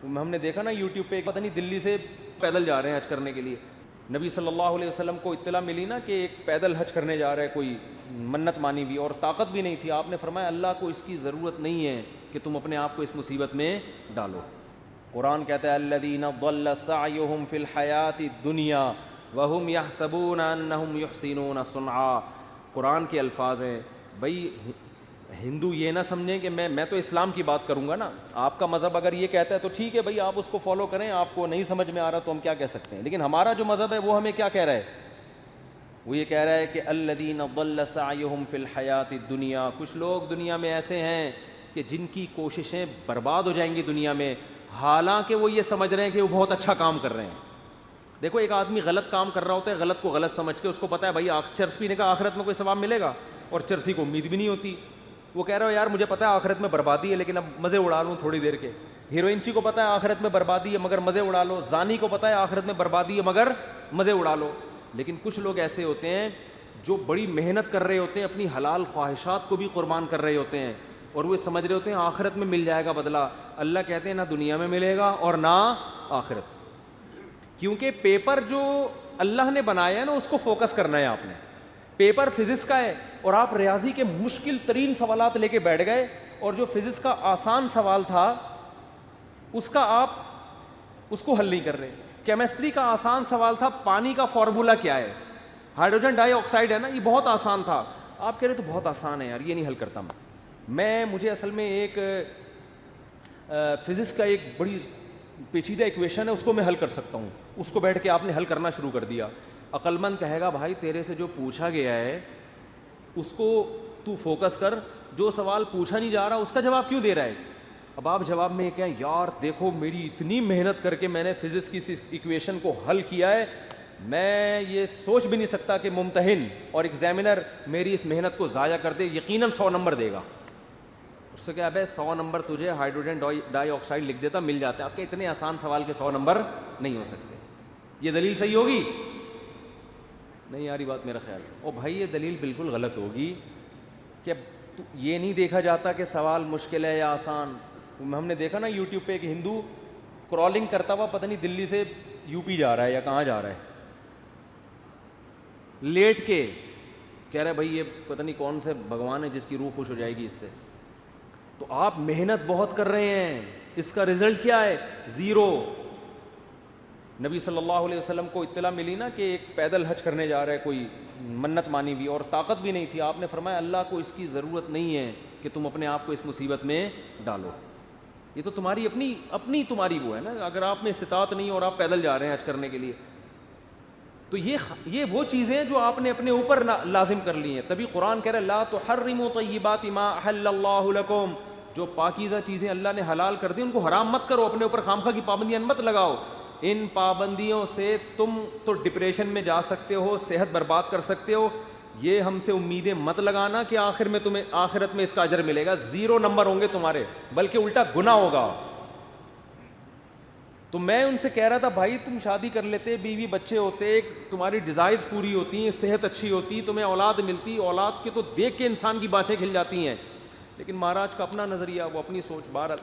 ہم نے دیکھا نا یوٹیوب پہ، پتہ نہیں دلی سے پیدل جا رہے ہیں حج کرنے کے لیے، نبی صلی اللہ علیہ وسلم کو اطلاع ملی نا کہ ایک پیدل حج کرنے جا رہا ہے کوئی، منت مانی ہوئی اور طاقت بھی نہیں تھی، آپ نے فرمایا اللہ کو اس کی ضرورت نہیں ہے کہ تم اپنے آپ کو اس مصیبت میں ڈالو۔ قرآن کہتا ہے الذین ضل سعیہم فی الحیاۃ الدنیا وہم یحسبون انہم یحسنون صنعا۔ قرآن کے الفاظ ہیں بھائی، ہندو یہ نہ سمجھیں کہ میں تو اسلام کی بات کروں گا نا، آپ کا مذہب اگر یہ کہتا ہے تو ٹھیک ہے بھائی، آپ اس کو فالو کریں، آپ کو نہیں سمجھ میں آ رہا تو ہم کیا کہہ سکتے ہیں، لیکن ہمارا جو مذہب ہے وہ ہمیں کیا کہہ رہا ہے، وہ یہ کہہ رہا ہے کہ الذین ضل سعیہم فی الحیاۃ الدنیا، کچھ لوگ دنیا میں ایسے ہیں کہ جن کی کوششیں برباد ہو جائیں گی دنیا میں، حالانکہ وہ یہ سمجھ رہے ہیں کہ وہ بہت اچھا کام کر رہے ہیں۔ دیکھو ایک آدمی غلط کام کر رہا ہوتا ہے، غلط کو غلط سمجھ کے، اس کو پتہ ہے بھائی چرس پینے کا آخرت میں کوئی ثواب ملے گا، اور چرسی کو امید بھی نہیں ہوتی، وہ کہہ رہا ہو یار مجھے پتہ ہے آخرت میں بربادی ہے لیکن اب مزے اڑا لوں تھوڑی دیر کے، ہیروئنچی کو پتہ ہے آخرت میں بربادی ہے مگر مزے اڑا لو، زانی کو پتہ ہے آخرت میں بربادی ہے مگر مزے اڑا لو۔ لیکن کچھ لوگ ایسے ہوتے ہیں جو بڑی محنت کر رہے ہوتے ہیں، اپنی حلال خواہشات کو بھی قربان کر رہے ہوتے ہیں، اور وہ سمجھ رہے ہوتے ہیں آخرت میں مل جائے گا بدلہ۔ اللہ کہتے ہیں نہ دنیا میں ملے گا اور نہ آخرت، کیونکہ پیپر جو اللہ نے بنایا ہے نا اس کو فوکس کرنا ہے آپ نے۔ پیپر فزکس کا ہے اور آپ ریاضی کے مشکل ترین سوالات لے کے بیٹھ گئے، اور جو فزکس کا آسان سوال تھا اس کا آپ اس کو حل نہیں کر رہے۔ کیمسٹری کا آسان سوال تھا پانی کا فارمولا کیا ہے، ہائیڈروجن ڈائی آکسائڈ ہے نا، یہ بہت آسان تھا، آپ کہہ رہے تو بہت آسان ہے یار یہ نہیں حل کرتا مجھے اصل میں ایک فزکس کا ایک بڑی پیچیدہ ایکویشن ہے اس کو میں حل کر سکتا ہوں، اس کو بیٹھ کے آپ نے حل کرنا شروع کر دیا۔ عقل مند کہے گا بھائی تیرے سے جو پوچھا گیا ہے اس کو تو فوکس کر، جو سوال پوچھا نہیں جا رہا اس کا جواب کیوں دے رہا ہے۔ اب آپ جواب میں یہ کہیں یار دیکھو میری اتنی محنت کر کے میں نے فزکس کی اس ایکویشن کو حل کیا ہے، میں یہ سوچ بھی نہیں سکتا کہ ممتحن اور ایگزامینر میری اس محنت کو ضائع کر دے، یقیناً 100 نمبر دے گا۔ اس سے کیا ہے 100 نمبر تجھے ہائیڈروجن ڈائی آکسائڈ لکھ دیتا مل جاتا ہے، آپ کے اتنے آسان سوال کے 100 نمبر نہیں ہو سکتے۔ یہ دلیل صحیح ہوگی؟ نہیں آ رہی بات میرا خیال ہے۔ او بھائی یہ دلیل بالکل غلط ہوگی کہ یہ نہیں دیکھا جاتا کہ سوال مشکل ہے یا آسان۔ ہم نے دیکھا نا یوٹیوب پہ ایک ہندو کرالنگ کرتا ہوا پتہ نہیں دلی سے یو پی جا رہا ہے یا کہاں جا رہا ہے، لیٹ کے کہہ رہا ہے بھائی یہ پتہ نہیں کون سے بھگوان ہے جس کی روح خوش ہو جائے گی اس سے۔ تو آپ محنت بہت کر رہے ہیں، اس کا رزلٹ کیا ہے؟ زیرو۔ نبی صلی اللہ علیہ وسلم کو اطلاع ملی نا کہ ایک پیدل حج کرنے جا رہا ہے کوئی، منت مانی ہوئی اور طاقت بھی نہیں تھی، آپ نے فرمایا اللہ کو اس کی ضرورت نہیں ہے کہ تم اپنے آپ کو اس مصیبت میں ڈالو، یہ تو تمہاری اپنی تمہاری وہ ہے نا، اگر آپ میں استطاعت نہیں اور آپ پیدل جا رہے ہیں حج کرنے کے لیے، تو یہ وہ چیزیں جو آپ نے اپنے اوپر لازم کر لی ہیں۔ تبھی قرآن کہہ رہا ہے لا تحرموا طیبات ما احل اللہ لکم، جو پاکیزہ چیزیں اللہ نے حلال کر دی ان کو حرام مت کرو، اپنے اوپر خامخواہ کی پابندیاں مت لگاؤ۔ ان پابندیوں سے تم تو ڈپریشن میں جا سکتے ہو، صحت برباد کر سکتے ہو، یہ ہم سے امیدیں مت لگانا کہ آخر میں تمہیں آخرت میں اس کا اجر ملے گا، 0 نمبر ہوں گے تمہارے، بلکہ الٹا گناہ ہوگا۔ تو میں ان سے کہہ رہا تھا بھائی تم شادی کر لیتے، بیوی بچے ہوتے، تمہاری ڈیزائرز پوری ہوتی ہیں، صحت اچھی ہوتی، تمہیں اولاد ملتی، اولاد کے تو دیکھ کے انسان کی بانچیں کھل جاتی ہیں، لیکن مہاراج کا اپنا نظریہ، وہ اپنی سوچ، بہرحال